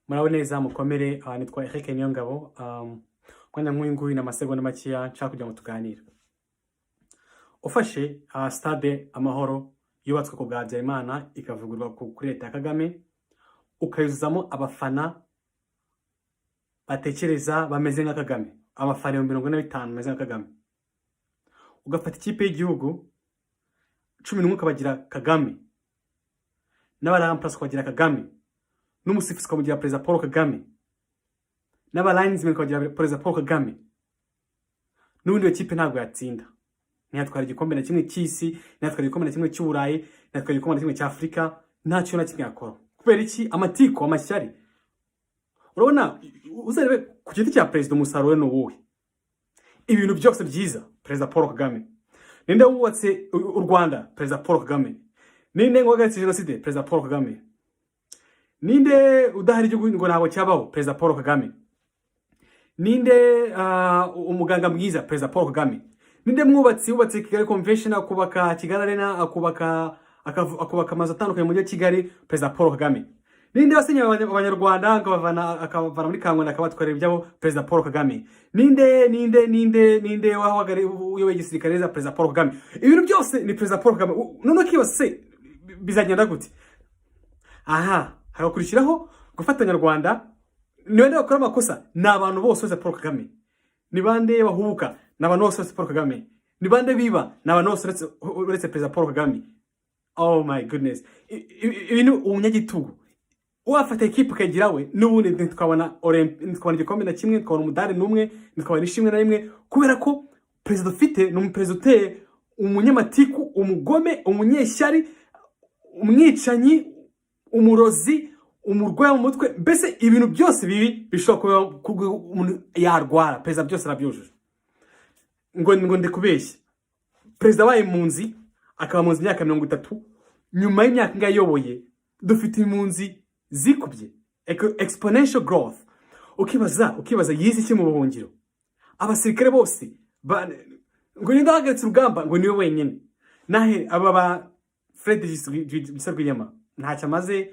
Muraho neza mukomere nitwa Niyongabo mwanya nk'uyu nguyu n'amasegonda makeya nshaka kugira ngo tuganire. Ufashe stade Amahoro yubatswe ku bwa Habyarimana ikavugurwa kuri leta ya Kagame, ukayuzuzamo abafana batekereza bameze nka Kagame, abafana 45 bameze nka Kagame, ugafata ikipe y'igihugu 11 ukabagira Kagame, n'abaramplas ukabagira Kagame, n'umusifuzi ukamugira Perezida Paul Kagame, n'abalinesmen ukabagira Perezida Paul Kagame, n'ubundi ikipe ntabwo yatsinda. Ntiyatwara igikombe na kimwe cy'isi, ntiyatwara igikombe na kimwe cy'Uburayi, ntiyatwara igikombe na kimwe cy'Afrika, ntacyo na kimwe yakora. Kubera iki? Amatiko, amashyari. Urabona uzarebe ku giti cya Perezida umusaruro ni uwuhe? Ibintu byose byiza Perezida Paul Kagame. Ninde wubatse u Rwanda? Perezida Paul Kagame. Ninde ngwagaritse jenoside? Perezida Paul Kagame. Ninde udahari igihugu ngo ntabwo cyabaho? Perezida Paul Kagame. Ninde umuganga mwiza? Perezida Paul Kagame. Ninde mwubatsi wubatse Kigali Convention, akubaka Kigali Arena, akubaka amazu atandukanye mu gihe Kigali? Perezida Paul Kagame. Ninde wasenye abanyarwanda akabavana muri Kangwenda akabatwarira ibyabo? Perezida Paul Kagame. Ninde wahagari uyoboye igisirikare neza? Perezida Paul Kagame. Ibintu byose ni Perezida Paul Kagame. None kibase bizagenda gute? Aha, hagakurikiraho gufatanya Rwanda. Ni bande bakora amakosa? Ni abantu bose Paul Kagame. Ni bande bahubuka? Ni abantu bose Paul Kagame. Ni bande biba? Ni abantu bose uretse Perezida Paul Kagame. Oh my goodness. Ibintu umunyagitugu. Uwafata equipe ukagira we n'ubundi tukabona igikombe na kimwe, tukabona umudari n'umwe, tukabona ishimwe na rimwe, kubera ko Perezida dufite ni umuperezida uteye umunyamatiku, umugome, umunyeshyari, umwicanyi, umurozi, umurwayi mu mutwe. Mbese ibintu byose bibi bishobora kuba umuntu yarwara. Perezida byose arabyujuje. Ngo ndekubeshye, Perezida wabaye impunzi akaba munzi imyaka 30, nyuma y'imyaka ngayoboye dufite impunzi zikubye exponential growth. Ukibaza yize iki mu buhungiro? Abasirikare bose ngo ndahagaritse urugamba ngo niwe wenyine. Nahe aba ba Fred Gisarwiyama ntacyo amaze,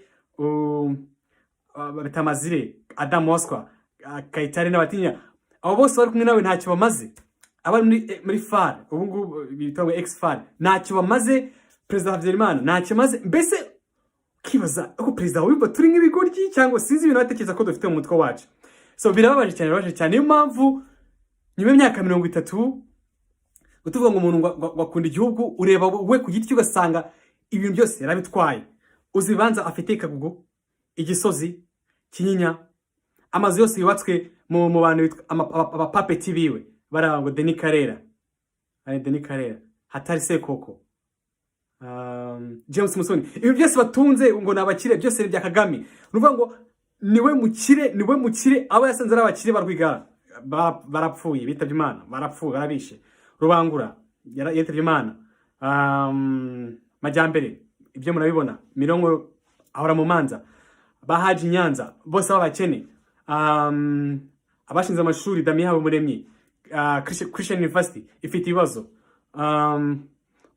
batamazire Adam Oscar Kayitare n'abatinya, abo bose bari kumwe nawe ntacyo bamaze. Abari muri FAR ubu ngubu bitwa ex FAR ntacyo bamaze. Perezida Habyarimana ntacyo amaze. Mbese kibaza ko Perezida w'ubu turi nk'ibigoryi cyangwa sinzi ibintu atekereza ko dufite mu mutwe wacu. So birababaje cyane. Niyo mpamvu nyuma y'imyaka 30 utuvuga ngo umuntu wakunda igihugu, ureba we ku giti ugasanga ibintu byose yarabitwaye. Uzibanza afite Kagugu, Igisozi, Kinyinya, amazu yose yubatswe mu bantu abapapeti biwe barango Denis Karera, Hatari Sekoko, James Musoni. Ibi byose batunze ngo nabakire, byose bya Kagame. Nuvuga ngo niwe mukire, aba yasanze ari abakire barwigara barapfuye, bitavye Imana, barapfuye, barabishe. Rubangura yitavye Imana. Majyambere ibyo murabibona, Mirongo ahora mu manza, bahaje Nyanza bose babakene. Abashinze amashuri Damien Habumuremyi, Christian University ifite ibibazo.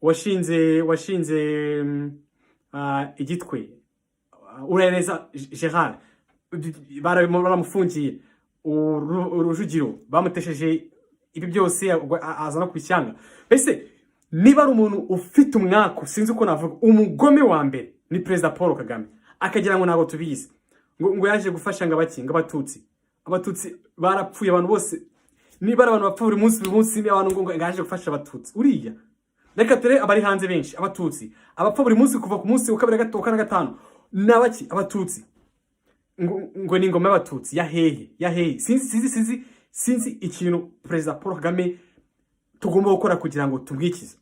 washinze igitwe urereza Gerard baramufungiye urujugiro, bamutesheje ibi byose azana kubishyanga. Mbese niba ari umuntu ufite umwako, sinzi uko navuga, umugome wa mbere ni Perezida Paul Kagame. Akagira ngo ntabwo tubizi, ngo yaje gufasha ngo abatutsi barapfuye. Abantu bose niba ari abantu bapfa buri munsi ni abantu ngo yaje gufasha abatutsi. Uriya reka tere abari hanze benshi, abatutsi abapfa buri munsi kuva ku munsi wa kabiri gatatu kana gatanu nabaki abatutsi. Ngo ni ngoma y'abatutsi yahehe. Sinzi ikintu Perezida Paul Kagame tugomba gukora kugira ngo tubwikize.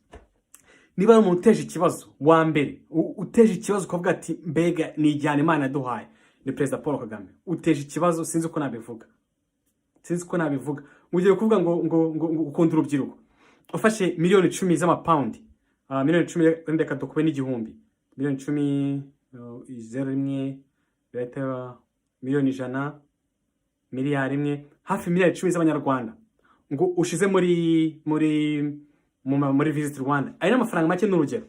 Niba umuntu uteje ikibazo wa mbere, uteje ikibazo ukavuga ati mbega ni ijyana Imana yaduhaye, ni Perezida Paul Kagame. Uteje ikibazo sinzi uko nabivuga. Ugiye kuvuga ngo ukunda urubyiruko, ufashe miliyoni 10 z'amapaundi, miliyoni 10 ndeka dokube n'igihumbi, miliyoni 10 0 rimwe leta miliyoni 100, miliyari imwe, hafi miliyari 10 z'abanyarwanda ngo ushize muri Visit Rwanda. Ari n'amafaranga make n'urugero.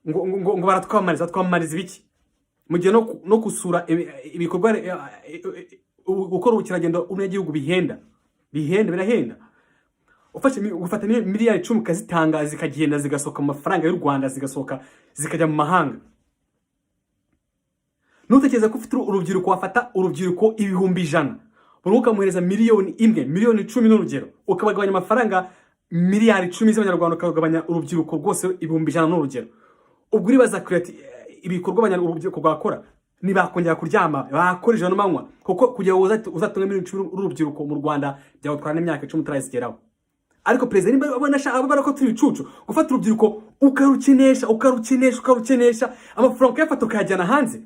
Ngo baratwamariza ibiki? mu gihe no gusura ibikorwa gukora ubukerarugendo umunyagihugu birahenda. Ufata miliyari 10 ukazitanga zikagenda zigasohoka mu mafaranga y'u Rwanda, zigasohoka zikajya mu mahanga. Nutekereza ko ufite urubyiruko, wafata urubyiruko 100,000 buri ukamuhereza miliyoni 1, miliyoni 10 n'urugero, ukabagabanya amafaranga miliyari 10 z'abanyarwanda, ukagabanya urubyiruko rwose 100,000 n'urugero. Ubwo uribaza create ibikorwa abanyarwanda bakora nibakongera kuryama bakora ijana n'amanywa, kuko kugira uzatunga miliyoni 10 urubyiruko mu Rwanda byagutwara n'imyaka 10 utarayigeraho. Ariko perezida nimba abona ashaka barako turi bicucu gufata urubyiruko ukarukenesha amafaranga yafata ukayajyana hanze,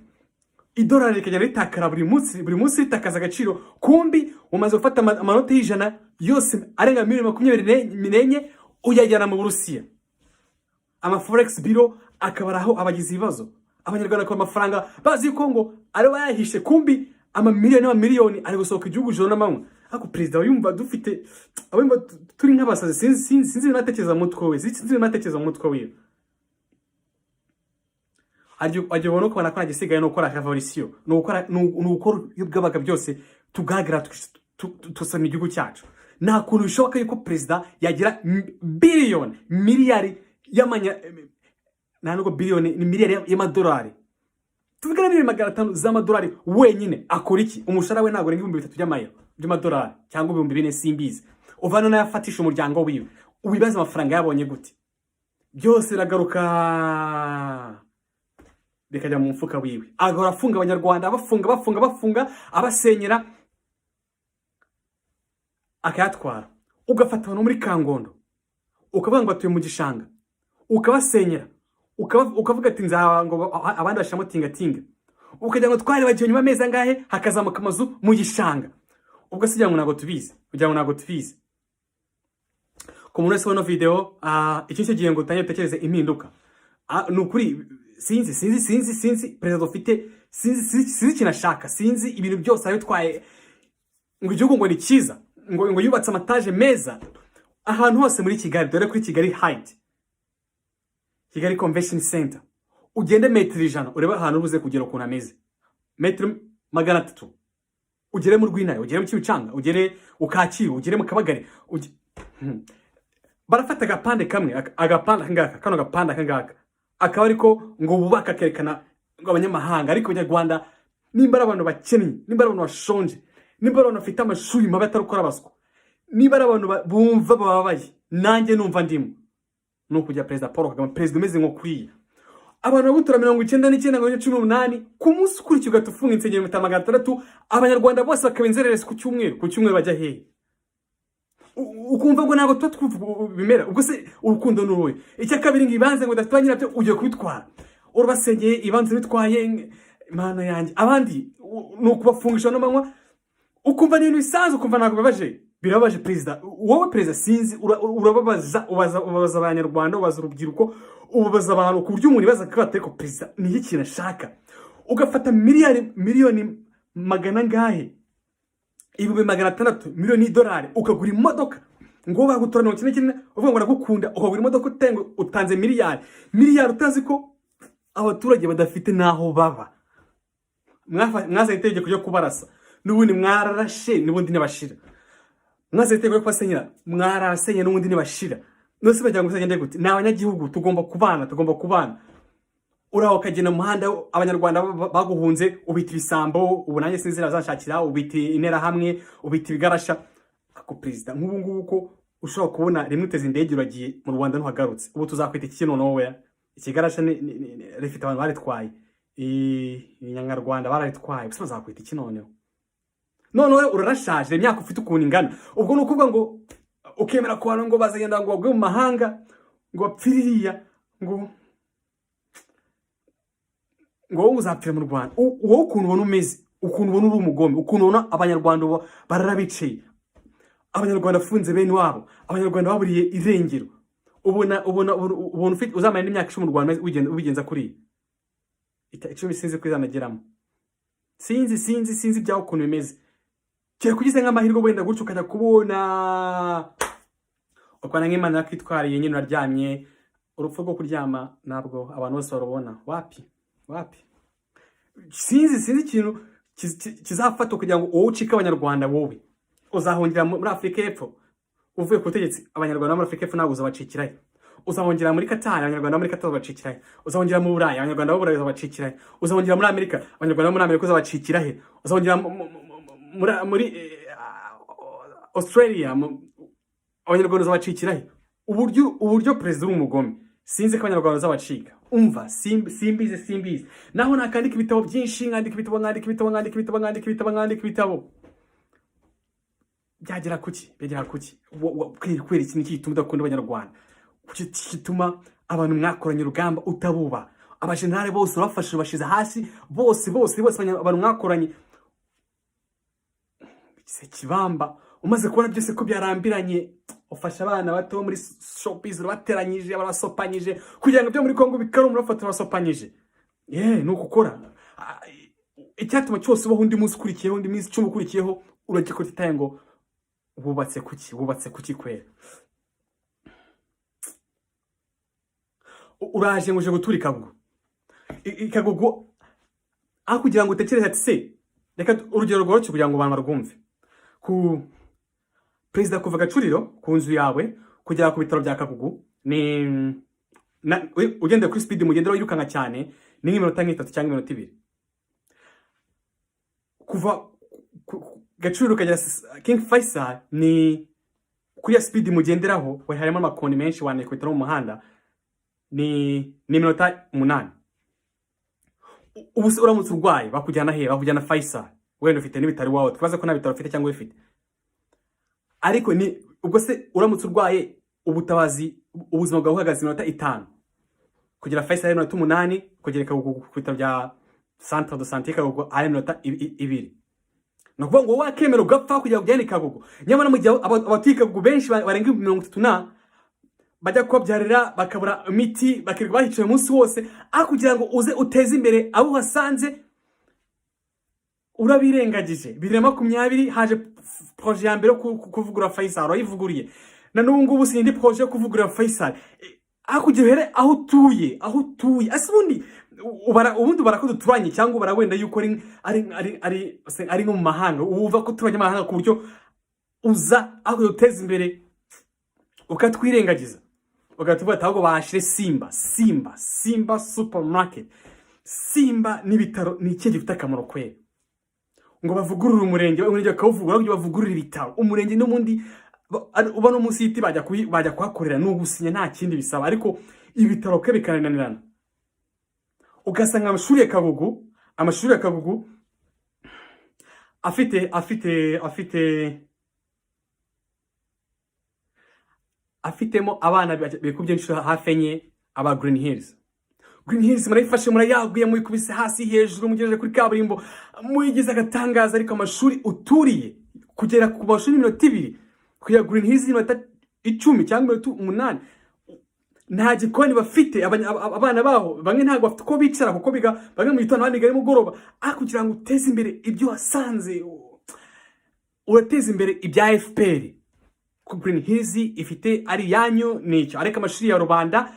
idolari rikajya ritakara buri munsi ritakaza agaciro, kumbi umaze gufata amanota y'ijana yose arenga miliyoni 24 uyajyana mu Burusiya. Forex bureau akabaraho abagize ibibazo, abanyarwanda ko amafaranga bazi ko ngo ari bayahishe, kumbi miliyoni ari gusohoka igihugu joro n'amanywa. Ako perezida yumva dufite abimba turi nk'abasazi, sinzi natekereza mu mutwe we, ajye ubona ko nakora gisigaye no gukora revolution, no gukora y'ubwabaga byose tugagra tusana igihugu cyacu. Nta kuntu bishoboka yuko perezida yagira miliyari ntabwo biliyoni ni miliyari y'amadolari, tuvuga na 500 z'amadolari wenyine. Akora iki? Umushara we ntabwo renga 3,000 by'amadolari cyangwa 4,000 simbizi. Uvana nayafatisha umuryango wiwe, ubibaza amafaranga yabonye gute? Byose ragaruka bikajya mu mfuka wiwe, agahora afunga abanyarwanda, bafunga abasenyera, akayatwara. Ugafata abantu muri Kangondo ukavuga ngo atuye mu gishanga, ukabasenyera, ukavuga ati nzango abandi bashamo tinga, ukajya ngo twari bagiye nyuma amezi angahe hakazamuka amazu mu gishanga. Ubwo sijya ngo ntago tubizi. Ku muntu wese wano video icyo cyo gihe ngo utanye utekereze impinduka, nukuri sinzi perezida dufite, sinzi kinashaka, sinzi ibintu byose abitwaye ngo igihugu ngo ni cyiza, ngo yubatse amataje meza ahantu hose muri Kigali. Dore kuri Kigali Height, Kigali Convention Center, ugende metero 100 ureba ahantu ubuze kugera ukuntu ameze, metero 300 ugere mu Rwinayo, ugere mu Kibicanga, ugere Ukaciro, ugere mu Kabagari. Barafata agapande kamwe, agapanda ngaka, kano gapanda kangaka, akaba ariko ngo bubaka kerekana ngo abanyamahanga. Ariko abanyarwanda nimba ari abantu bakennye, nimba ari abantu bashonje, nimba ari abantu bafite amashuri mabi atarukora baswa, nimba ari abantu bumva bababaye, nanjye numva ndimo, no kujya perezida Paul Kagame, perezida umeze nko kuriya. Abantu babutura 99 ku munsi ukurikiye ugatufunga insengero 600, abanyarwanda bose bakabenzerereza ku cyumweru bajya hehe? Ukumva ngo ntabwo bimera. Ubwo se urukundo n'uruwe icya kabiri ngo ibanze ngo datwanye nabyo ugiye kubitwara, urubasengeye ibanze bitwaye, mana yanjye. Abandi nukubafungisha no manywa, ukumva n'ibintu bisanzwe, ukumva ntabwo birabaje. Perezida wowe, perezida sinzi, urababaza abanyarwanda, ubaza urubyiruko, ubabaza abantu ku buryo umuntu ibaza ko ko perezida ni iki kintu ashaka. Ugafata miliyoni magana ngahe, 600 miliyoni y'idolari, ukagura imodoka ngo bagutora 99 uvuga ngo nagukunda, ukagura imodoka utanze miliyari utazi ko abaturage badafite naho baba. Mwaza itegeko ryo kubarasa, n'ubundi mwararashe, n'ubundi nibashira. Mwaza itegeko ryo kwasenyera, mwarasenye, n'ubundi nibashira. Nose bajya ngo sagende gute? Na abanyagihugu tugomba kubana. Uraho kagena muhanda, abanyarwanda baguhunze, ubita ibisambo, ubu nanjye sinzi nazanshakira, ubita intera hamwe, ubita ibigarasha. Ako perezida nk'ubu ko ushobora kubona rimwe uteze indege uragiye mu Rwanda ntuhagarutse, ubu tuzakwita iki noneho we? Ikigarasha rifite abantu baritwaye, Nyarwanda bararitwaye, gusa bazakwita iki noneho? Noneho urarashaje, imyaka ufite ukuntu ingana. Ubwo nukuvuga ngo ukemera ko abantu ngo bazagenda ngo bagwe mu mahanga, ngo bapfiririya, ngo uzapfira mu Rwanda. Wowe ukuntu ubona umeze, ukuntu ubona uri umugome, ukuntu ubona abanyarwanda bararabiciye, abanyarwanda afunze bene wabo, abanyarwanda baburiye irengero, ubona ufite uzamara n'imyaka 10 mu Rwanda ubigenza kuri 10 sinzi ko izanageramo. Sinzi byaho ukuntu bimeze. Kire kugize nk'amahirwe wenda gutyo ukajya kubona ukwana nk'Imana yakwitwariye nyine uraryamye. Urupfu rwo kuryama ntabwo abantu bose barubona. Wapi sinzi ikintu kizafata kugira ngo wowe ucike abanyarwanda. Wowe uzahongera muri Afurika y'Epfo uvuye ku butegetsi, abanyarwanda muri Afurika y'Epfo ntabwo uzabacikirayo. Uzahongera muri Qatar, abanyarwanda muri Qatar uzabacikirayo. Uzahongera mu Burayi, abanyarwanda b'Uburayi uzabacikirayo. Uzahongera muri Amerika, abanyarwanda muri Amerika uzabacikirahe. Uzahongera muri Australia, abanyarwanda uzabacikirahe. Uburyo perezida w'umugome, sinzi ko abanyarwanda uzabacika. Umva, simbizi. Naho nakandika ibitabo byinshi, nkandika ibitabo. Byagera kuki? Kweri iki niki gituma udakunda abanyarwanda? Kuki gituma abantu mwakoranye urugamba utabuba? Abajenerali bose urafashe bashize hasi, bose abantu mwakoranye. Se kibamba, umaze kubona byose ko byarambiranye, ufasha abana bato muri showbiz bateranyije, barasopanyije kugira ngo byo muri Kongo bikaro murafata basopanyije. Nuko ukora. Icyatuma cyose ubaho undi munsi ukurikiyeho, undi minsi 10 ukurikiyeho, uragikora itaye ngo wubatse kuki kwera. Uraje ngo uje gutura ikagugu aho kugira ngo utekereze ati se reka urugero rworoshye kugira ngo abantu barwumve. Ku perezida kuva Gacuriro ku nzu yawe kugera ku bitaro bya Kagugu ni ugende kuri speed mugendera wirukanga cyane ni nk'iminota 3 cyangwa iminota 2. Kuva Gacuriro kagera King Faisal ni kuri ya speed mugenderaho we harimo amakoni menshi wane ku bitaro mu muhanda ni minota 8. Ubu se uramutse urwaye bakujyana he? Bakujyana Faisal. Wenda ufite n'ibitaro wawe, twaza ko nta bitaro ufite cyangwa ufite. Ariko ni ubwo se uramutse urwaye ubutabazi ubuzima bwawe buhagaze minota 5. Kugira Faisal minota 8, kugereka ku bitaro bya Centre de Santé Kagugu ari minota 2. Nakuvuga ngo wakemera ugapfa kugira kujyana Kagugu. Nyamara mu gihe abatwika Kagugu benshi barenga 30 bajya kubabyarira bakabura imiti bakirirwa bahicaye umunsi wose, kugira ngo uze uteze imbere abo wasanze urabirengagije. 2020 haje projet ya mbere kuvugura Faisal, wayivuguriye. Na n'ubu ngubu sindi projet yo kuvugura Faisal. Kugira here aho utuye. Asubundi ubundi barakuduturanye cyangwa barawenda yuko ari mu mahanga. Uva ko turanye mahanga ku buryo uza aho uteze imbere ukatwirengagiza. Ugatuba tago bashire Simba supermarket. Simba n'ibitaro ni iki gifite akamaro kwe. Ngo bavugurura umurenge akawuvugura ngo bavugurura ibitaro. Umurenge n'umundi uba no munsi yiti bajya kuhakorera n'ugusinya nta kindi bisaba, ariko ibitaro ke bikananirana. Ugasanga amashuri ya Kagugu afitemo abana bikubye inshuro hafi enye aba Green Hills. Green Hills murayifashe murayaguye muyikubise hasi hejuru mugejeje kuri kaburimbo muyigize agatangaza, ariko amashuri uturiye kugera ku mashuri minota 2 kuya Green Hills minota 10 cyangwa minota 8 nta gikoni bafite. Abana baho bamwe ntago bafite ko bicara kuko biga bamwe mu gitondo abandi gari mugoroba. Kugira ngo uteze imbere ibyo wasanze urateze imbere ibya FPR. Green Hills ifite ari yanyu nicyo, ariko amashuri ya rubanda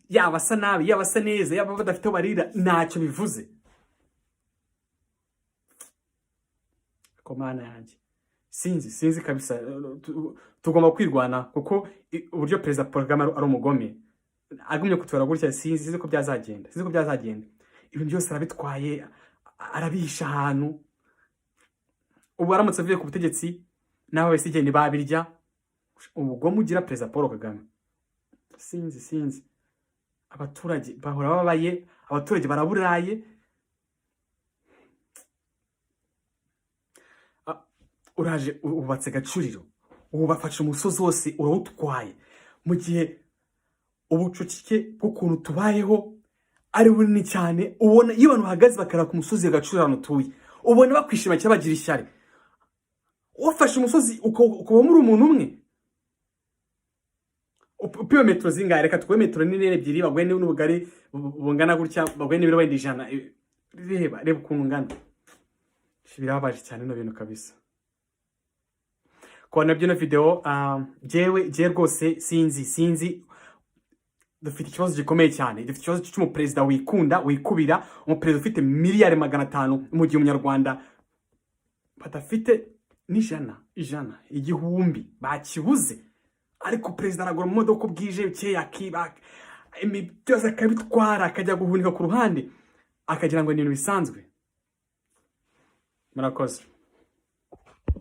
yabasa nabi yabasa neza yaba badafite barira ntacyo bivuze. Komana yanjye sinzi kabisa. Tugomba kwirwana kuko uburyo Perezida Paul Kagame ari umugome agumye kutwara gutya. Sinzi ko byazagenda. Ibintu byose arabitwaye arabihisha ahantu. Ubu aramutse avuye ku butegetsi naho wese igeni babirya. Ubugome ugira Perezida Paul Kagame. Sinzi. Abaturage bahora babaye, abaturage baraburaye. Uraje ubatse Gacuriro, ubafashe umusozi wose urawutwaye, mu gihe ubucucike bw'ukuntu tubayeho ari bunini cyane. Ubona iyo abantu bahagaze bakara ku musozi wa Gacuriro hano tuye, ubona bakwishima cyane bagira ishyari. Wafashe umusozi ukaba muri umuntu umwe. Upiwe metro zingahe? Reka tukwe metro nini 2 bagwe n'ubugari bungana gutya, bagwe n'ibiro wenda 100. Reba ukuntu ngana. Birababaje cyane no bintu kabisa. Kwa nabyo na video jewe rwose sinzi dufite ikibazo gikomeye cyane. Dufite ikibazo cy'umuperezida wikunda, wikubira, umuperezida ufite miliyari 500 mu gihe umunyarwanda badafite n'ijana, igihumbi bakibuze. Ariko perezida aragura mu modoka bwije bukeye akiba byose akabitwara akajya guhunika ku ruhande akagira ngo ni ibintu bisanzwe. Murakoze.